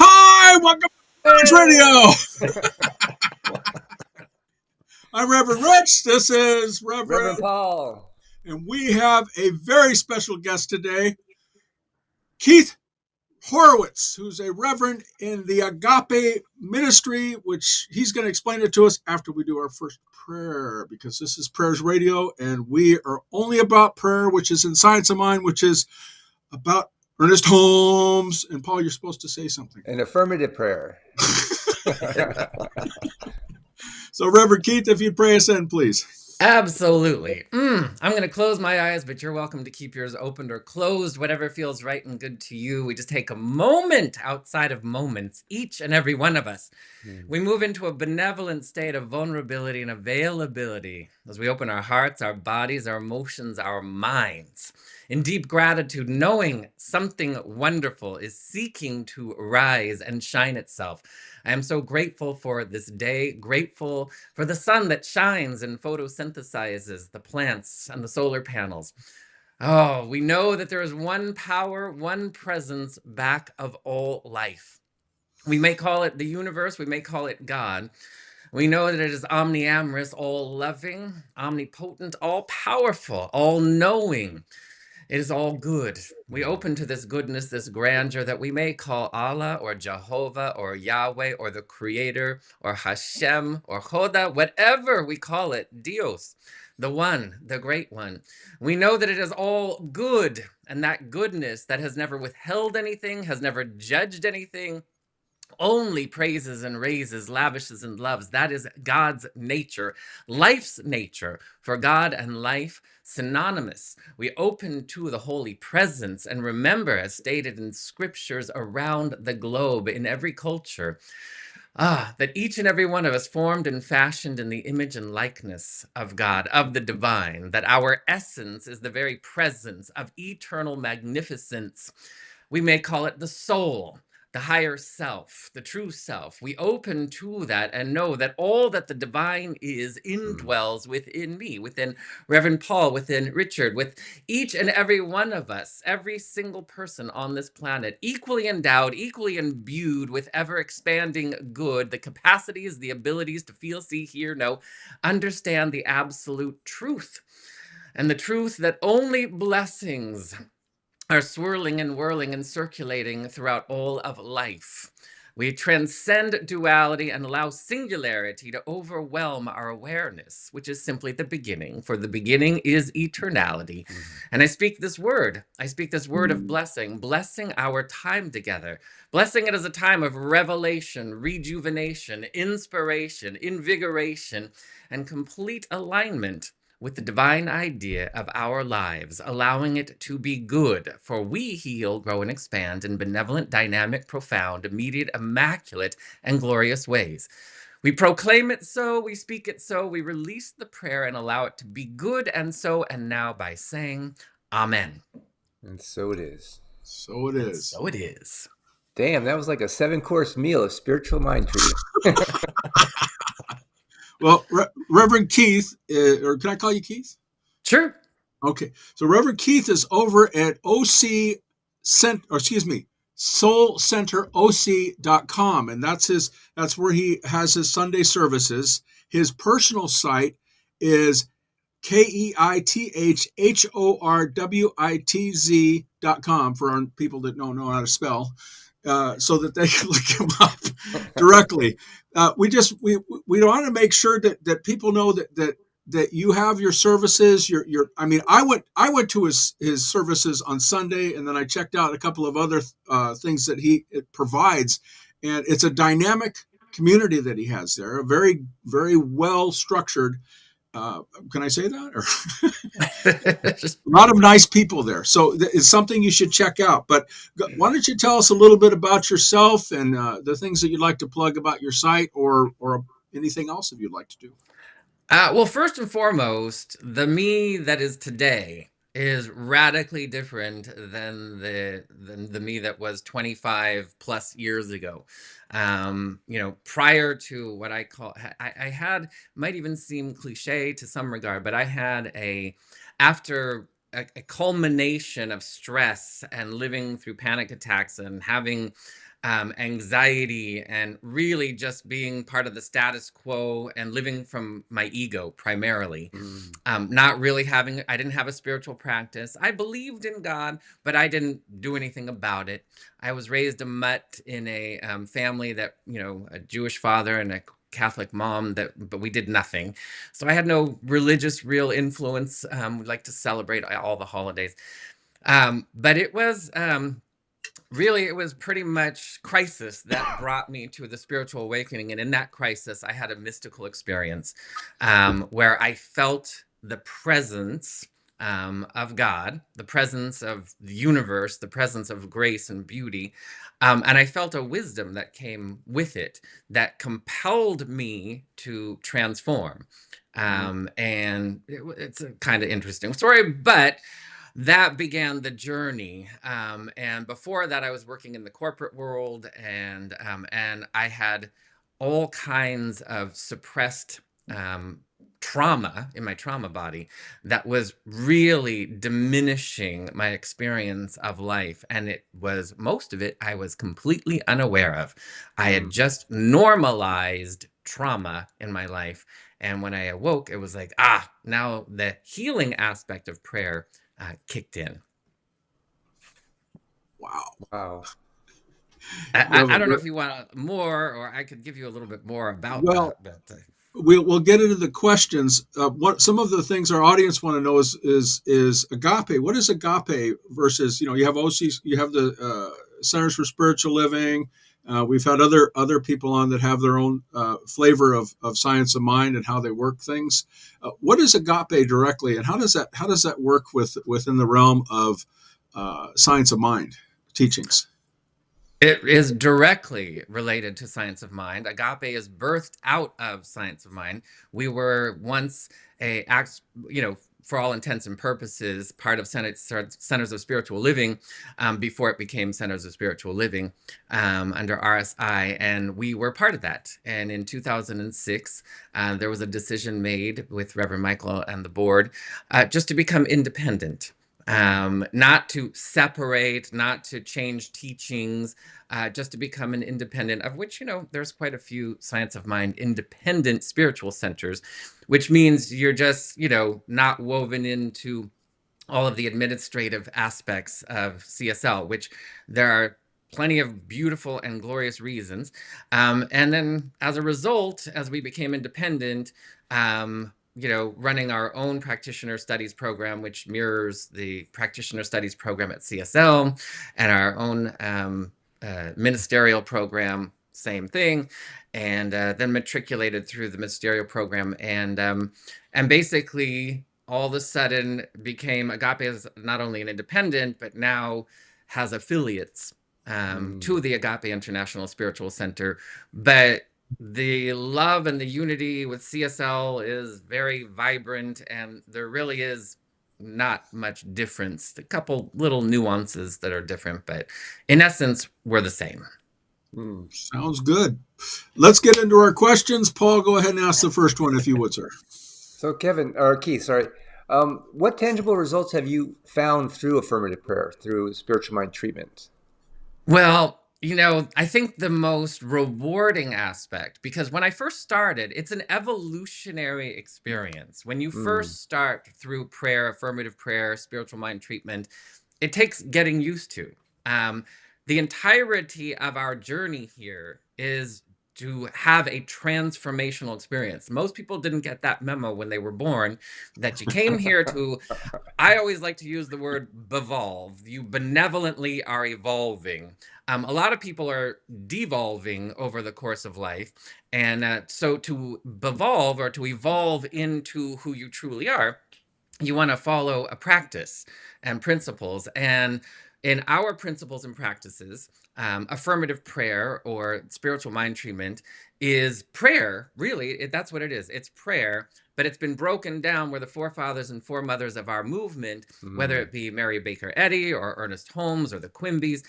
Hi, welcome to Horwitz Hey! Radio. I'm Reverend Rich. This is Reverend Reverend, Paul. and we have a very special guest today, Keith Horwitz, who's a reverend in the Agape Ministry, which he's going to explain it to us after we do our first prayer, because this is Prayers Radio, and we are only about prayer, which is in Science of Mind, which is about Ernest Holmes. And Paul, you're supposed to say something. An affirmative prayer. So, Reverend Keith, if you'd pray us in, please. Absolutely. I'm going to close my eyes, but you're welcome to keep yours open or closed, whatever feels right and good to you. We just take a moment outside of moments, each and every one of us. We move into a benevolent state of vulnerability and availability as we open our hearts, our bodies, our emotions, our minds. In deep gratitude, knowing something wonderful is seeking to rise and shine itself. I am so grateful for this day, grateful for the sun that shines and photosynthesizes the plants and the solar panels. Oh, we know that there is one power, one presence back of all life. We may call it the universe, we may call it God. We know that it is omniamorous, all-loving, omnipotent, all-powerful, all-knowing. It is all good. We open to this goodness, this grandeur that we may call Allah or Jehovah or Yahweh or the Creator or Hashem or Choda, whatever we call it, Dios, the one, the great one. We know that it is all good, and that goodness that has never withheld anything, has never judged anything, only praises and raises, lavishes and loves. That is God's nature, life's nature. For God and life, synonymous. We open to the holy presence and remember, as stated in scriptures around the globe, in every culture, that each and every one of us formed and fashioned in the image and likeness of God, of the divine, that our essence is the very presence of eternal magnificence. We may call it the soul, the higher self, the true self. We open to that and know that all that the divine is indwells within me, within Reverend Paul, within Richard, with each and every one of us, every single person on this planet, equally endowed, equally imbued with ever expanding good, the capacities, the abilities to feel, see, hear, know, understand the absolute truth. And the truth that only blessings are swirling and whirling and circulating throughout all of life. We transcend duality and allow singularity to overwhelm our awareness, which is simply the beginning, for the beginning is eternality. And I speak this word of blessing, blessing our time together, blessing it as a time of revelation, rejuvenation, inspiration, invigoration, and complete alignment with the divine idea of our lives, allowing it to be good, for we heal, grow, and expand in benevolent, dynamic, profound, immediate, immaculate, and glorious ways. We proclaim it so, we speak it so, we release the prayer and allow it to be good and so, and now by saying, Amen. And so it is. So it is. So it is. Damn, that was like a 7-course meal of spiritual mind treatment. Well, Reverend Keith, or can I call you Keith? Sure. Okay. So Reverend Keith is over at soulcenteroc.com, and that's where he has his Sunday services. His personal site is keithorwitz.com for our people that don't know how to spell, so that they can look him up directly. We want to make sure that people know that you have your services. I went to his services on Sunday, and then I checked out a couple of other things that it provides, and it's a dynamic community that he has there, a very, very well structured. Can I say that? Or a lot of nice people there. So it's something you should check out. But why don't you tell us a little bit about yourself and the things that you'd like to plug about your site, or anything else that you'd like to do? Well, first and foremost, the me that is today is radically different than the me that was 25 plus years ago. Prior to what I call, I had, might even seem cliche to some regard, but I had after a culmination of stress and living through panic attacks and having anxiety, and really just being part of the status quo and living from my ego primarily. Not really having, I didn't have a spiritual practice. I believed in God, but I didn't do anything about it. I was raised a mutt in a family that, a Jewish father and a Catholic mom, but we did nothing. So I had no religious real influence. We like to celebrate all the holidays. But it was really, it was pretty much crisis that brought me to the spiritual awakening. And in that crisis, I had a mystical experience where I felt the presence of God, the presence of the universe, the presence of grace and beauty. And I felt a wisdom that came with it that compelled me to transform. And it's a kind of interesting story, but that began the journey. And before that, I was working in the corporate world, and I had all kinds of suppressed trauma in my trauma body that was really diminishing my experience of life. And it was, most of it, I was completely unaware of. I had just normalized trauma in my life. And when I awoke, it was like, now the healing aspect of prayer kicked in. Wow. I don't know if you want more, or I could give you a little bit more about that. But, we'll get into the questions. What some of the things our audience want to know is agape. What is agape versus, you have OC, you have the Centers for Spiritual Living. We've had other people on that have their own flavor of science of mind and how they work things. What is agape directly, and how does that work within the realm of science of mind teachings? It is directly related to science of mind. Agape is birthed out of science of mind. We were once for all intents and purposes, part of Centers of Spiritual Living before it became Centers of Spiritual Living under RSI, and we were part of that. And in 2006, there was a decision made with Reverend Michael and the board just to become independent. Not to separate, not to change teachings, just to become an independent, of which, there's quite a few science of mind independent spiritual centers, which means you're just, not woven into all of the administrative aspects of CSL, which there are plenty of beautiful and glorious reasons. And then as a result, as we became independent, running our own practitioner studies program, which mirrors the practitioner studies program at CSL, and our own ministerial program, same thing, and then matriculated through the ministerial program, and basically all of a sudden became Agape as not only an independent, but now has affiliates to the Agape International Spiritual Center. But the love and the unity with CSL is very vibrant, and there really is not much difference. A couple little nuances that are different, but in essence, we're the same. Sounds good. Let's get into our questions. Paul, go ahead and ask the first one, if you would, sir. So Keith, sorry. What tangible results have you found through affirmative prayer, through spiritual mind treatment? Well, I think the most rewarding aspect, because when I first started, it's an evolutionary experience. When you first start through prayer, affirmative prayer, spiritual mind treatment, it takes getting used to. The entirety of our journey here is to have a transformational experience. Most people didn't get that memo when they were born, that you came here to, I always like to use the word bevolve. You benevolently are evolving. A lot of people are devolving over the course of life. And so to bevolve, or to evolve into who you truly are, you want to follow a practice and principles. And in our principles and practices, affirmative prayer or spiritual mind treatment is prayer. Really, that's what it is. It's prayer, but it's been broken down where the forefathers and foremothers of our movement, whether it be Mary Baker Eddy or Ernest Holmes or the Quimbys,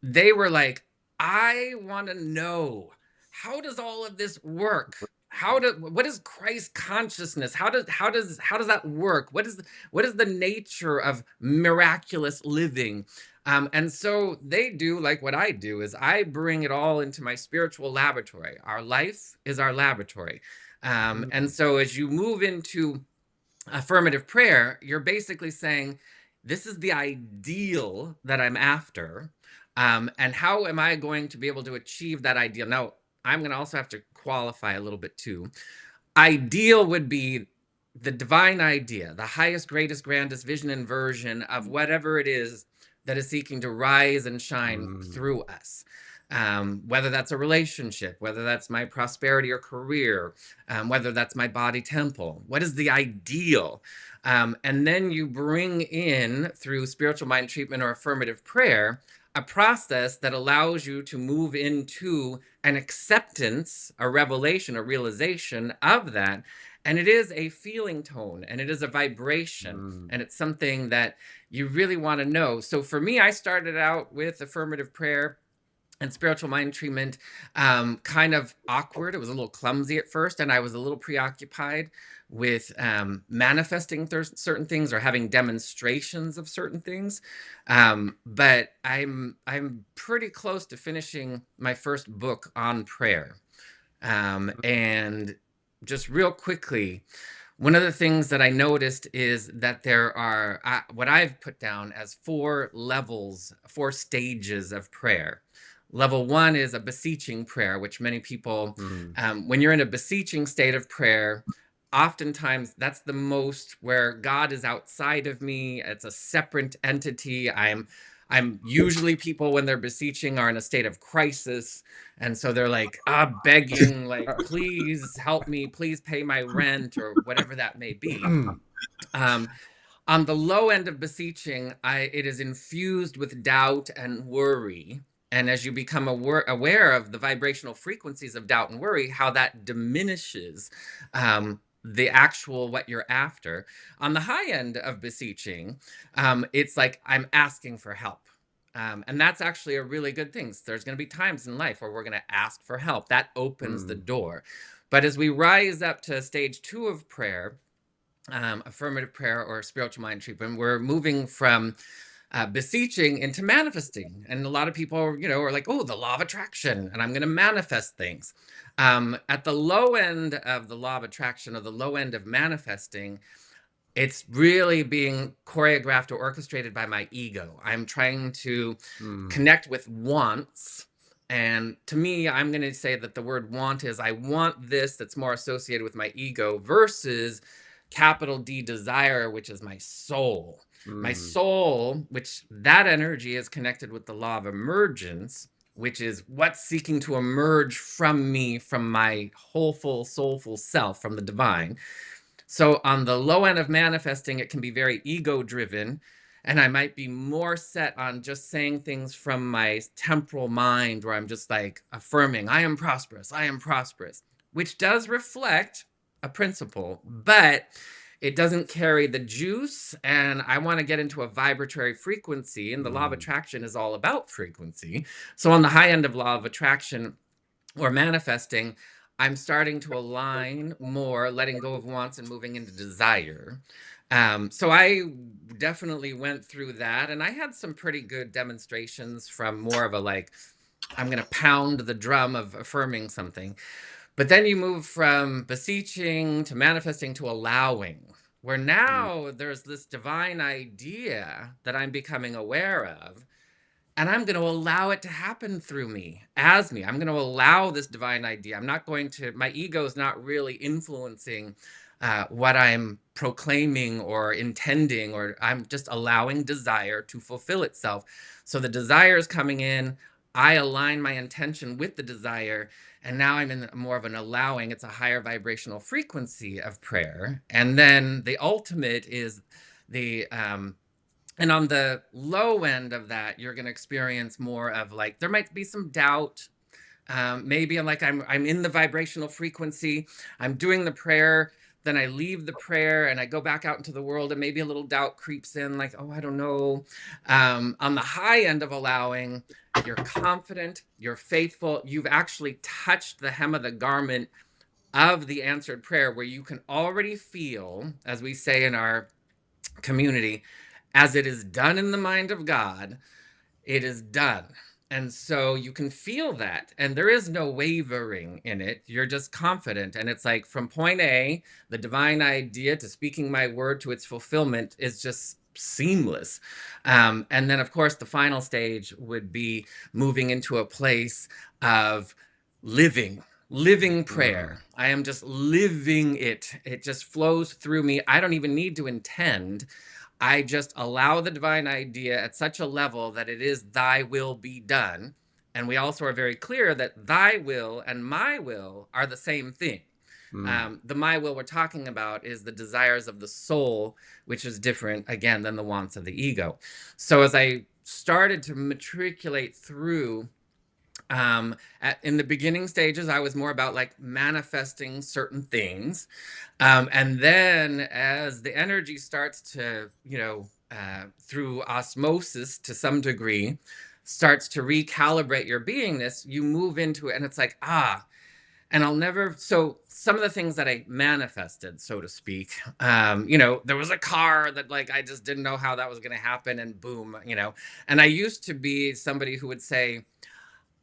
they were like, I want to know, how does all of this work? What is Christ consciousness? How does that work? What is the nature of miraculous living? And so they do like what I do is I bring it all into my spiritual laboratory. Our life is our laboratory. And Mm. so as you move into affirmative prayer, you're basically saying, this is the ideal that I'm after. And how am I going to be able to achieve that ideal? Now, I'm going to also have to qualify a little bit too. Ideal would be the divine idea, the highest, greatest, grandest vision and version of whatever it is that is seeking to rise and shine Mm. through us. Whether that's a relationship, whether that's my prosperity or career, whether that's my body temple. What is the ideal? And then you bring in, through spiritual mind treatment or affirmative prayer, a process that allows you to move into an acceptance, a revelation, a realization of that. And it is a feeling tone and it is a vibration. Mm. And it's something that you really want to know. So for me, I started out with affirmative prayer and spiritual mind treatment, kind of awkward. It was a little clumsy at first, and I was a little preoccupied with manifesting certain things or having demonstrations of certain things. But I'm pretty close to finishing my first book on prayer. And just real quickly, one of the things that I noticed is that there are what I've put down as 4 levels, 4 stages of prayer. Level 1 is a beseeching prayer, which many people, Mm. when you're in a beseeching state of prayer, oftentimes that's the most where God is outside of me. It's a separate entity. I'm usually people when they're beseeching are in a state of crisis. And so they're like, begging, like, please help me, please pay my rent or whatever that may be. Um, on the low end of beseeching, it is infused with doubt and worry. And as you become aware of the vibrational frequencies of doubt and worry, how that diminishes the actual what you're after. On the high end of beseeching, it's like I'm asking for help. And that's actually a really good thing. There's going to be times in life where we're going to ask for help. That opens the Mm. door. But as we rise up to stage 2 of prayer, affirmative prayer or spiritual mind treatment, we're moving from beseeching into manifesting. And a lot of people, are like, oh, the law of attraction, and I'm going to manifest things. At the low end of the law of attraction or the low end of manifesting, it's really being choreographed or orchestrated by my ego. I'm trying to Mm. connect with wants. And to me, I'm going to say that the word want is I want this, that's more associated with my ego, versus capital D desire, which is my soul. My Mm. soul, which that energy is connected with the law of emergence, which is what's seeking to emerge from me, from my whole, full, soulful self, from the divine. So on the low end of manifesting, it can be very ego driven. And I might be more set on just saying things from my temporal mind, where I'm just like affirming, I am prosperous, which does reflect a principle, but it doesn't carry the juice. And I want to get into a vibratory frequency. And the law of Mm. attraction is all about frequency. So on the high end of law of attraction or manifesting, I'm starting to align more, letting go of wants and moving into desire. So I definitely went through that, and I had some pretty good demonstrations from more of a like, I'm going to pound the drum of affirming something. But then you move from beseeching to manifesting to allowing, where Mm. now there's this divine idea that I'm becoming aware of. And I'm going to allow it to happen through me, as me. I'm going to allow this divine idea. I'm not going to, my ego is not really influencing what I'm proclaiming or intending, or I'm just allowing desire to fulfill itself. So the desire is coming in. I align my intention with the desire. And now I'm in more of an allowing. It's a higher vibrational frequency of prayer. And then the ultimate is the, and on the low end of that, you're going to experience more of like, there might be some doubt. Maybe I'm in the vibrational frequency. I'm doing the prayer. Then I leave the prayer and I go back out into the world, and maybe a little doubt creeps in, like, oh, I don't know. On the high end of allowing, you're confident, you're faithful. You've actually touched the hem of the garment of the answered prayer, where you can already feel, as we say in our community, as it is done in the mind of God. It is done. And so you can feel that, and there is no wavering in it. You're just confident. And it's like from point A, the divine idea to speaking my word to its fulfillment is just seamless. And then, of course, the final stage would be moving into a place of living prayer. I am just living it. It just flows through me. I don't even need to intend. I just allow the divine idea at such a level that it is thy will be done. And we also are very clear that thy will and my will are the same thing. The my will we're talking about is the desires of the soul, which is different, again, than the wants of the ego. So as I started to matriculate through, in the beginning stages, I was more about like manifesting certain things. And then as the energy starts to, through osmosis to some degree, starts to recalibrate your beingness, you move into it and it's like, and so some of the things that I manifested, so to speak, there was a car that like, I just didn't know how that was going to happen and boom, and I used to be somebody who would say,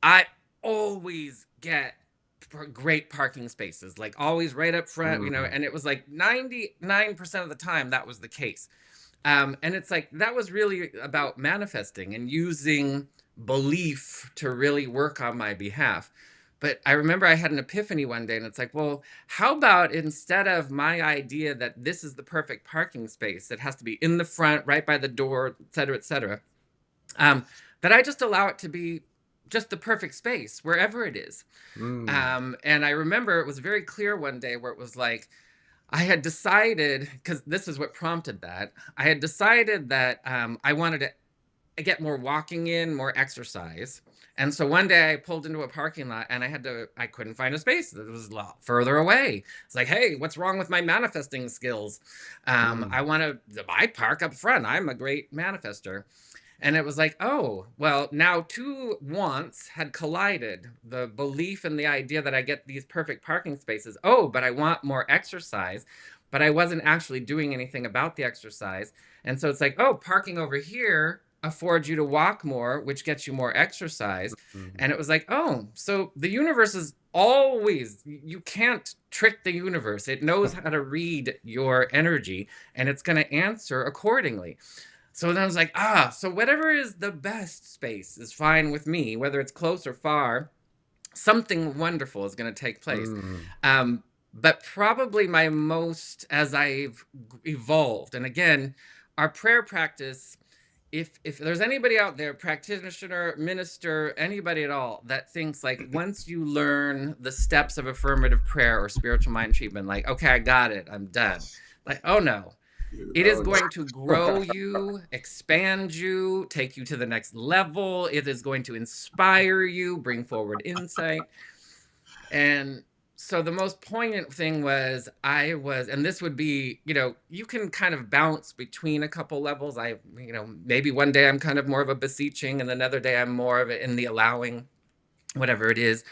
I always get great parking spaces, like always right up front, and it was like 99% of the time that was the case. And it's like, that was really about manifesting and using belief to really work on my behalf. But I remember I had an epiphany one day and it's like, well, how about instead of my idea that this is the perfect parking space, it has to be in the front, right by the door, et cetera, that I just allow it to be just the perfect space wherever it is. And I remember it was very clear one day where it was like, I had decided, because this is what prompted that, I had decided that I wanted to get more walking in, more exercise. And so one day I pulled into a parking lot and I couldn't find a space. It was a lot further away. It's like, hey, what's wrong with my manifesting skills? I park up front. I'm a great manifester. And it was like, oh, well, now two wants had collided. The belief and the idea that I get these perfect parking spaces. Oh, but I want more exercise. But I wasn't actually doing anything about the exercise. And so it's like, oh, parking over here affords you to walk more, which gets you more exercise. And it was like, oh, so the universe is always, you can't trick the universe. It knows how to read your energy and it's going to answer accordingly. So then I was like, so whatever is the best space is fine with me, whether it's close or far, something wonderful is going to take place. But probably my most, as I've evolved, and again, our prayer practice, if there's anybody out there, practitioner, minister, anybody at all that thinks like once you learn the steps of affirmative prayer or spiritual mind treatment, like, okay, I got it, I'm done. Like, oh no. It is going to grow you, expand you, take you to the next level. It is going to inspire you, bring forward insight. And so the most poignant thing was and this would be, you can kind of bounce between a couple levels. Maybe one day I'm kind of more of a beseeching and another day I'm more of it in the allowing, whatever it is.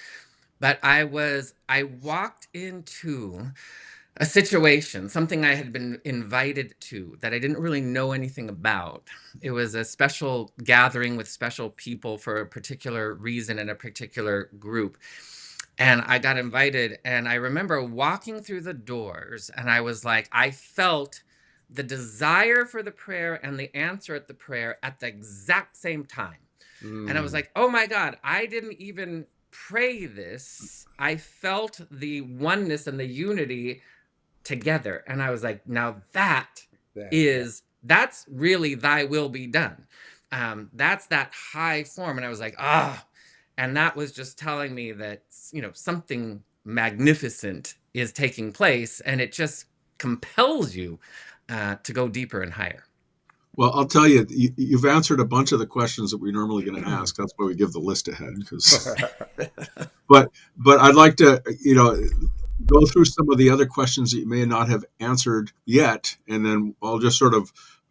But I walked into a situation, something I had been invited to that I didn't really know anything about. It was a special gathering with special people for a particular reason in a particular group. And I got invited and I remember walking through the doors and I was like, I felt the desire for the prayer and the answer at the prayer at the exact same time. And I was like, oh my God, I didn't even pray this. I felt the oneness and the unity together. And I was like, now that's really thy will be done. That's that high form. And I was like, and that was just telling me that, something magnificent is taking place and it just compels you to go deeper and higher. Well, I'll tell you, you've answered a bunch of the questions that we're normally going to ask. That's why we give the list ahead. But I'd like to, go through some of the other questions that you may not have answered yet, and then I'll just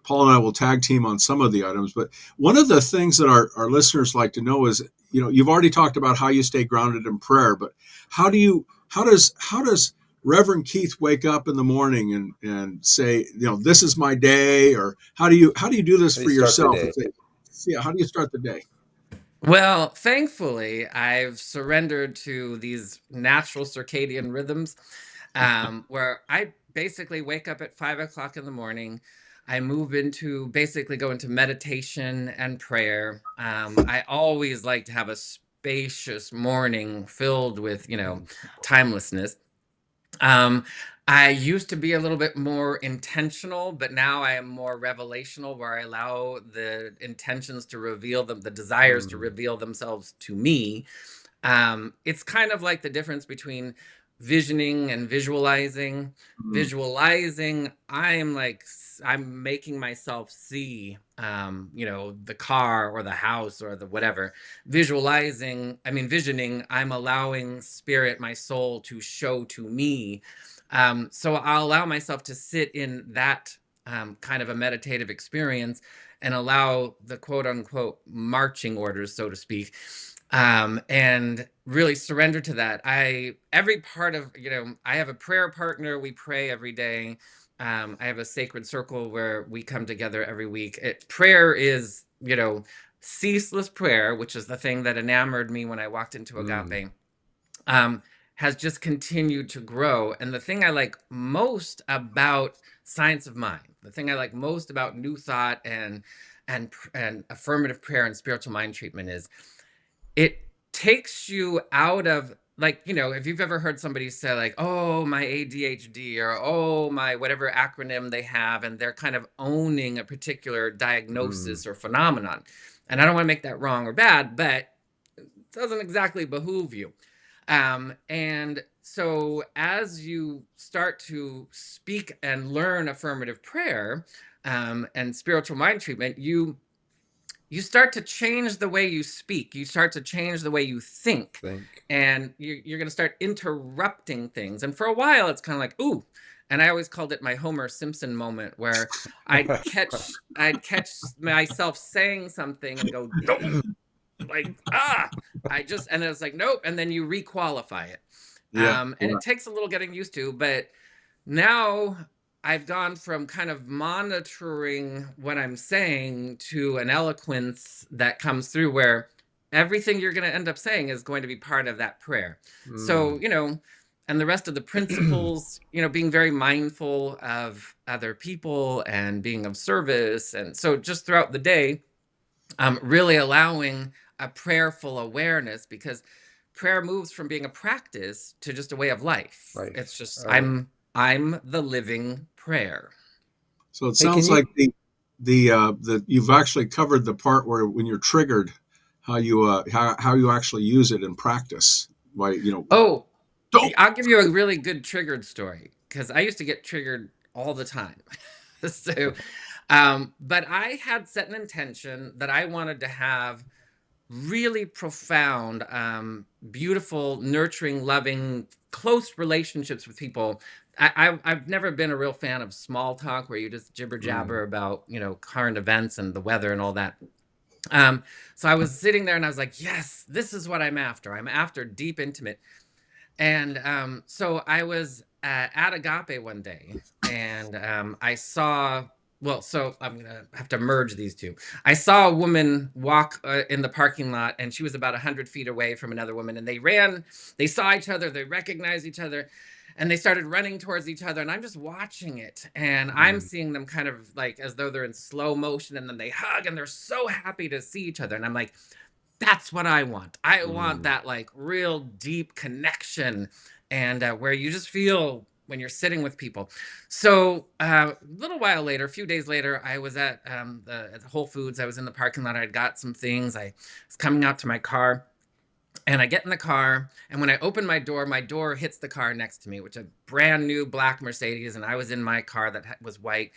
Paul and I will tag team on some of the items. But one of the things that our listeners like to know is, you've already talked about how you stay grounded in prayer, but how does Reverend Keith wake up in the morning and say, this is my day, or how do you do this for yourself? Yeah, how do you start the day? Well, thankfully, I've surrendered to these natural circadian rhythms, where I basically wake up at 5 o'clock in the morning. I move into basically go into meditation and prayer. I always like to have a spacious morning filled with, timelessness. Um, I used to be a little bit more intentional, but now I am more revelational, where I allow the intentions to reveal them, the desires to Mm, reveal themselves to me. It's kind of like the difference between visioning and visualizing. Mm, Visualizing, I'm making myself see, the car or the house or the whatever. Visioning, I'm allowing spirit, my soul, to show to me. So I'll allow myself to sit in that kind of a meditative experience and allow the quote unquote marching orders, so to speak, and really surrender to that. Every part of, I have a prayer partner. We pray every day. I have a sacred circle where we come together every week. Prayer is, ceaseless prayer, which is the thing that enamored me when I walked into mm, Agape, um, has just continued to grow. And the thing I like most about science of mind, the thing I like most about New Thought and affirmative prayer and spiritual mind treatment is it takes you out of, like, if you've ever heard somebody say like, oh, my ADHD, or oh, my whatever acronym they have, and they're kind of owning a particular mm. diagnosis or phenomenon. And I don't want to make that wrong or bad, but it doesn't exactly behoove you. And so as you start to speak and learn affirmative prayer, and spiritual mind treatment, you start to change the way you speak. You start to change the way you think, Think. and you're going to start interrupting things. And for a while, it's kind of like, ooh. And I always called it my Homer Simpson moment, where I'd catch myself saying something and go, nope, like, and it's like, nope. And then you requalify it. yeah, And yeah. it takes a little getting used to, but now I've gone from kind of monitoring what I'm saying to an eloquence that comes through, where everything you're going to end up saying is going to be part of that prayer. So, Mm. and the rest of the principles, being very mindful of other people and being of service. And so just throughout the day, really allowing a prayerful awareness, because prayer moves from being a practice to just a way of life. It's Life. just All right. I'm the living prayer. So it Hey, can sounds like you? the you've actually covered the part where when you're triggered, how you actually use it in practice. Why Oh, don't. I'll give you a really good triggered story, because I used to get triggered all the time. So, but I had set an intention that I wanted to have really profound, beautiful, nurturing, loving, close relationships with people. I've never been a real fan of small talk, where you just jibber Mm, jabber about, current events and the weather and all that. Um, so I was sitting there and I was like, yes, this is what I'm after. I'm after deep, intimate. And so I was at Agape one day, and I saw, well, so I'm going to have to merge these two. I saw a woman walk in the parking lot, and she was about 100 feet away from another woman. And they saw each other, they recognized each other, and they started running towards each other. And I'm just watching it. And I'm mm, seeing them kind of like as though they're in slow motion. And then they hug, and they're so happy to see each other. And I'm like, that's what I want. I want mm. that like real deep connection, and where you just feel when you're sitting with people. So a little while later, a few days later, I was at Whole Foods. I was in the parking lot. I'd got some things. I was coming out to my car, and I get in the car, and when I open my door hits the car next to me, which is a brand new black Mercedes, and I was in my car that was white.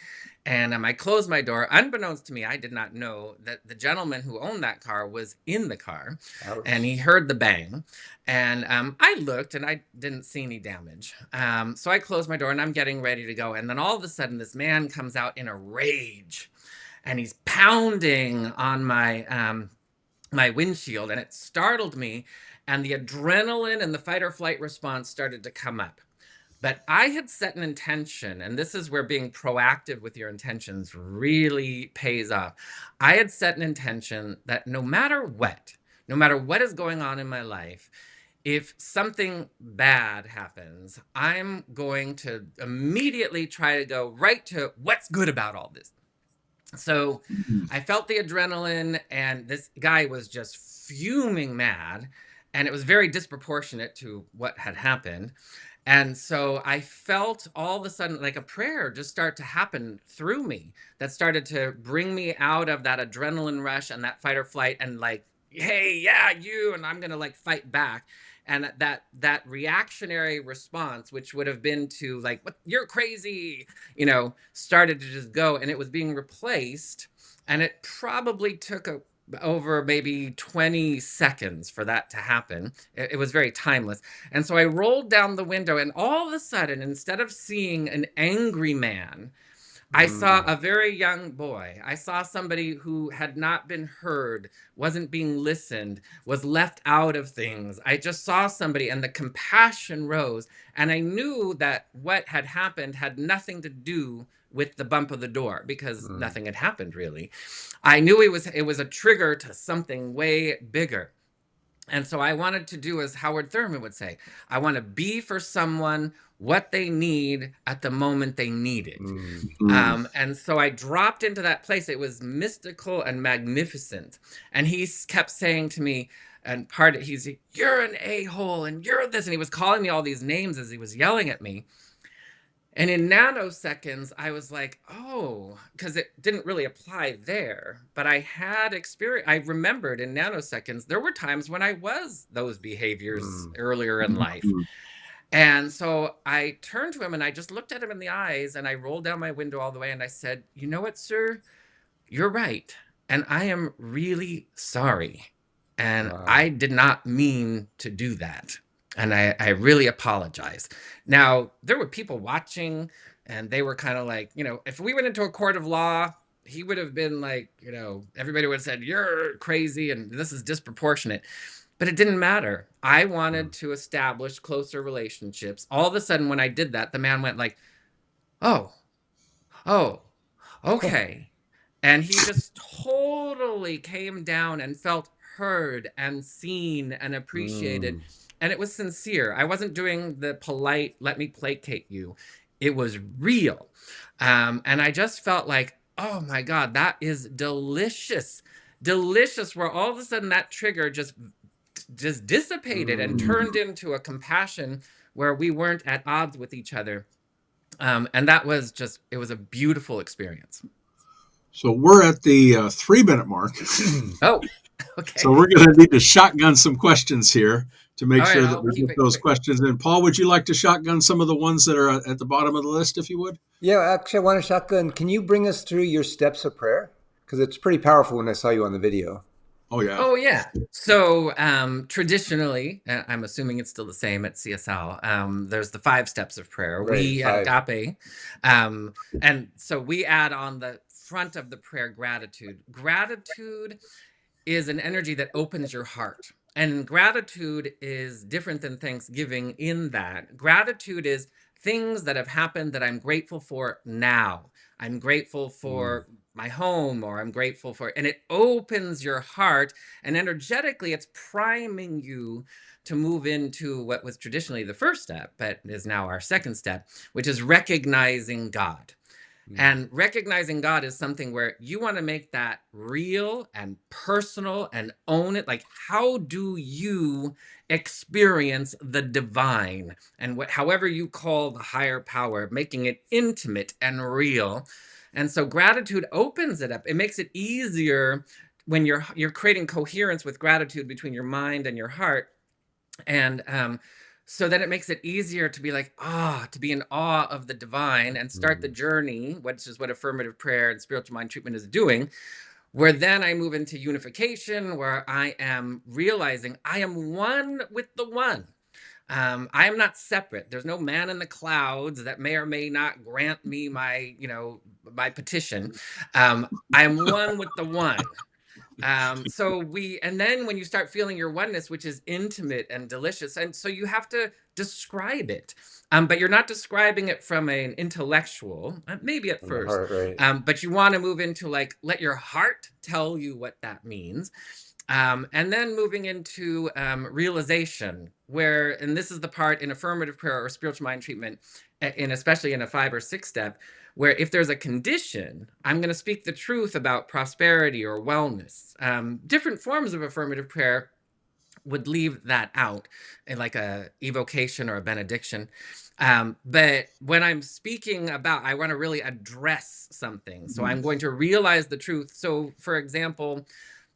And I closed my door. Unbeknownst to me, I did not know that the gentleman who owned that car was in the car, and Ouch. he heard the bang. And I looked, and I didn't see any damage. So I closed my door, and I'm getting ready to go. And then all of a sudden, this man comes out in a rage, and he's pounding on my windshield, and it startled me, and the adrenaline and the fight or flight response started to come up. But I had set an intention, and this is where being proactive with your intentions really pays off. I had set an intention that no matter what is going on in my life, if something bad happens, I'm going to immediately try to go right to what's good about all this. So I felt the adrenaline, and this guy was just fuming mad, and it was very disproportionate to what had happened. And so I felt all of a sudden like a prayer just start to happen through me that started to bring me out of that adrenaline rush and that fight or flight, and like, hey, yeah, you, and I'm gonna like fight back. And that reactionary response, which would have been to like, what, you're crazy, started to just go, and it was being replaced. And it probably took over maybe 20 seconds for that to happen. It was very timeless. And so I rolled down the window, and all of a sudden, instead of seeing an angry man, I saw a very young boy. I saw somebody who had not been heard, wasn't being listened, was left out of things. I just saw somebody, and the compassion rose. And I knew that what had happened had nothing to do with the bump of the door, because nothing had happened really. I knew it was a trigger to something way bigger. And so I wanted to do, as Howard Thurman would say, I want to be for someone what they need at the moment they need it. And so I dropped into that place. It was mystical and magnificent. And he kept saying to me, and he's, you're an a-hole, and you're this. And he was calling me all these names as he was yelling at me. And in nanoseconds, I was like, oh, because it didn't really apply there. But I had experience. I remembered in nanoseconds, there were times when I was those behaviors earlier in life. And so I turned to him, and I just looked at him in the eyes, and I rolled down my window all the way, and I said, you know what, sir? You're right. And I am really sorry. And I did not mean to do that. And I really apologize. Now, there were people watching, and they were kind of like, if we went into a court of law, he would have been like, everybody would have said, you're crazy and this is disproportionate. But it didn't matter. I wanted to establish closer relationships. All of a sudden, when I did that, the man went like, oh, okay. And he just totally came down and felt heard and seen and appreciated. And it was sincere. I wasn't doing the polite, let me placate you. It was real. And I just felt like, oh my God, that is delicious. Delicious, where all of a sudden that trigger just dissipated and turned into a compassion where we weren't at odds with each other. And that was it was a beautiful experience. So we're at the 3-minute mark. Oh, okay. So we're going to need to shotgun some questions here to make sure that we get those quick. questions in. Paul, would you like to shotgun some of the ones that are at the bottom of the list, if you would? Yeah, actually, I want to shotgun. Can you bring us through your steps of prayer? Because it's pretty powerful when I saw you on the video. Oh, yeah. Oh, yeah. So traditionally, I'm assuming it's still the same at CSL, there's the 5 steps of prayer. Right, we 5. at Agape, and so we add on the front of the prayer gratitude. Gratitude is an energy that opens your heart. And gratitude is different than Thanksgiving in that. Gratitude is things that have happened that I'm grateful for now. I'm grateful for my home, or I'm grateful for, and it opens your heart, and energetically it's priming you to move into what was traditionally the first step, but is now our second step, which is recognizing God. And recognizing God is something where you want to make that real and personal and own it. Like, how do you experience the divine, and however you call the higher power, making it intimate and real? And so gratitude opens it up. It makes it easier when you're creating coherence with gratitude between your mind and your heart. And so then it makes it easier to be like, to be in awe of the divine and start the journey, which is what affirmative prayer and spiritual mind treatment is doing, where then I move into unification, where I am realizing I am one with the one. I am not separate. There's no man in the clouds that may or may not grant me my, my petition. I am one with the one. And then when you start feeling your oneness, which is intimate and delicious, and so you have to describe it, but you're not describing it from an intellectual, maybe at From the first, heart, right? but you want to move into like, let your heart tell you what that means. And then moving into realization, and this is the part in affirmative prayer or spiritual mind treatment, especially in a 5 or 6 step, where if there's a condition, I'm going to speak the truth about prosperity or wellness. Different forms of affirmative prayer would leave that out, in like a evocation or a benediction. But when I'm speaking about, I want to really address something. So I'm going to realize the truth. So for example,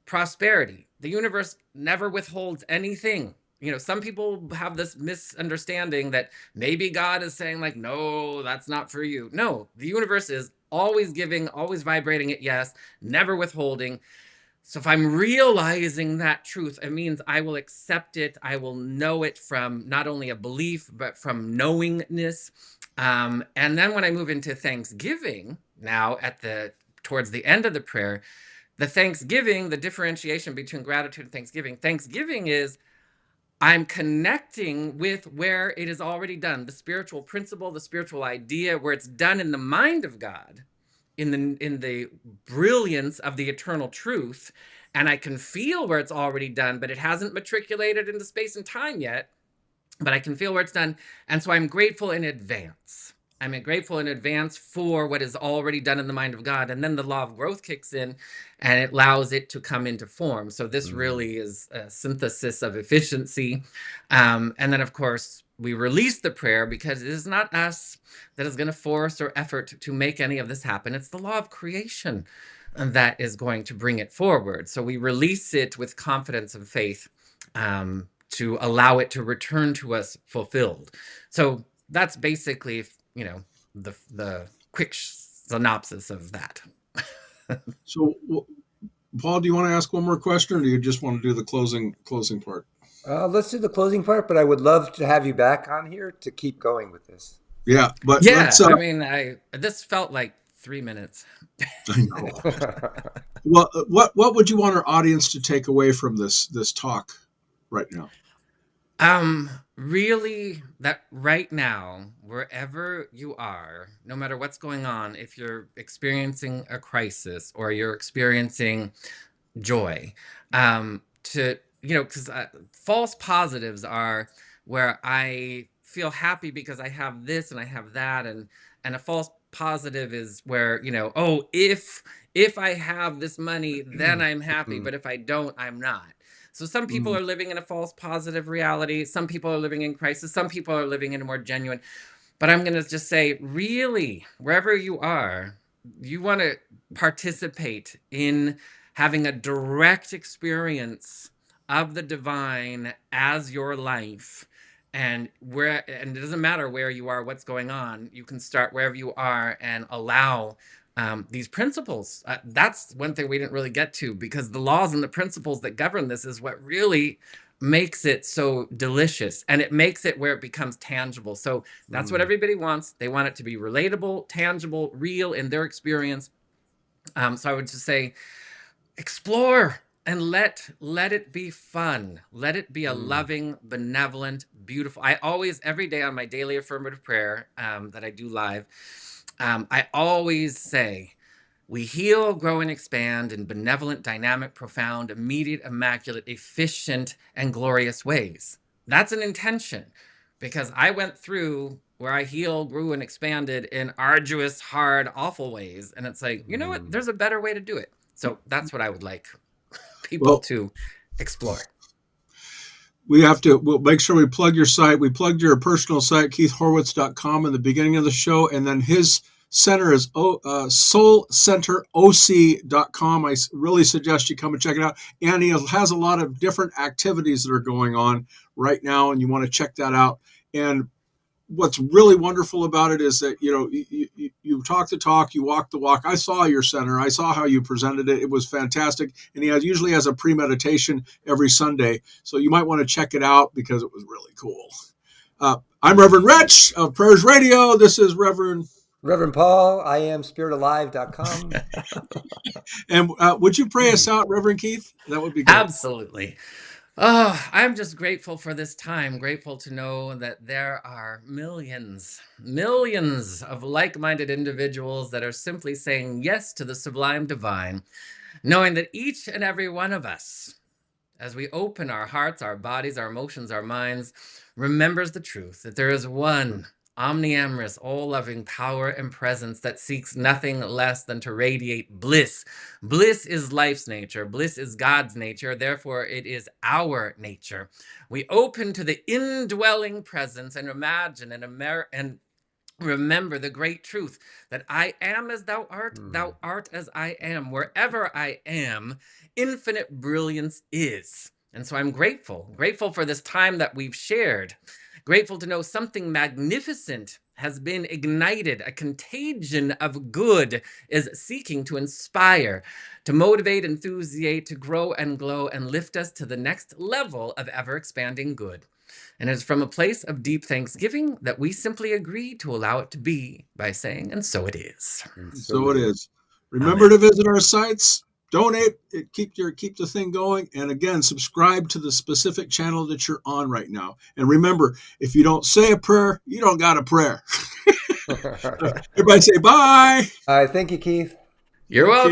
prosperity. The universe never withholds anything. Some people have this misunderstanding that maybe God is saying like, no, that's not for you. No, the universe is always giving, always vibrating at yes, never withholding. So if I'm realizing that truth, it means I will accept it. I will know it from not only a belief, but from knowingness. And then when I move into Thanksgiving, now towards the end of the prayer, the Thanksgiving, the differentiation between gratitude and Thanksgiving. Thanksgiving is I'm connecting with where it is already done, the spiritual principle, the spiritual idea, where it's done in the mind of God, in the brilliance of the eternal truth. And I can feel where it's already done, but it hasn't matriculated into space and time yet, but I can feel where it's done. And so I'm grateful in advance. I'm grateful in advance for what is already done in the mind of God. And then the law of growth kicks in and it allows it to come into form. So this really is a synthesis of efficiency. And then, of course, we release the prayer because it is not us that is going to force or effort to make any of this happen. It's the law of creation that is going to bring it forward. So we release it with confidence and faith to allow it to return to us fulfilled. So that's basically, the quick synopsis of that. So, Paul, do you want to ask one more question, or do you just want to do the closing part? Let's do the closing part, but I would love to have you back on here to keep going with this. Yeah, but this felt like 3 minutes. I know. Well, what would you want our audience to take away from this talk right now? Really, that right now, wherever you are, no matter what's going on, if you're experiencing a crisis or you're experiencing joy, because false positives are where I feel happy because I have this and I have that, and a false positive is where, if I have this money, then I'm happy, but if I don't, I'm not. So some people are living in a false positive reality. Some people are living in crisis. Some people are living in a more genuine. But I'm going to just say, really, wherever you are, you want to participate in having a direct experience of the divine as your life. And it doesn't matter where you are, what's going on. You can start wherever you are and allow these principles. That's one thing we didn't really get to, because the laws and the principles that govern this is what really makes it so delicious, and it makes it where it becomes tangible. So that's what everybody wants. They want it to be relatable, tangible, real in their experience. So I would just say, explore and let it be fun. Let it be a loving, benevolent, beautiful. I always, every day on my daily affirmative prayer that I do live, I always say, we heal, grow, and expand in benevolent, dynamic, profound, immediate, immaculate, efficient, and glorious ways. That's an intention, because I went through where I healed, grew, and expanded in arduous, hard, awful ways. And it's like, you know what? There's a better way to do it. So that's what I would like people to explore. We'll make sure we plug your site. We plugged your personal site, KeithHorwitz.com, in the beginning of the show. And then his center is soulcenteroc.com. I really suggest you come and check it out. And he has a lot of different activities that are going on right now, and you want to check that out. And what's really wonderful about it is that, you talk the talk, you walk the walk. I saw your center. I saw how you presented it. It was fantastic. And he usually has a pre-meditation every Sunday. So you might want to check it out because it was really cool. I'm Reverend Rich of Prayers Radio. This is Reverend Reverend Paul, I am spiritalive.com. And would you pray us out, Reverend Keith? That would be great. Absolutely. Oh, I'm just grateful for this time, grateful to know that there are millions, millions of like-minded individuals that are simply saying yes to the sublime divine, knowing that each and every one of us, as we open our hearts, our bodies, our emotions, our minds, remembers the truth that there is one omniamorous, all-loving power and presence that seeks nothing less than to radiate bliss. Bliss is life's nature. Bliss is God's nature. Therefore, it is our nature. We open to the indwelling presence and imagine and remember the great truth that I am as thou art as I am. Wherever I am, infinite brilliance is. And so I'm grateful for this time that we've shared. Grateful to know something magnificent has been ignited. A contagion of good is seeking to inspire, to motivate, enthusiate, to grow and glow and lift us to the next level of ever-expanding good. And it's from a place of deep thanksgiving that we simply agree to allow it to be by saying, and so it is. So it is. Remember to visit our sites, donate, keep the thing going, and again, subscribe to the specific channel that you're on right now. And remember, if you don't say a prayer, you don't got a prayer. Everybody say bye. All right, thank you, Keith. You're welcome.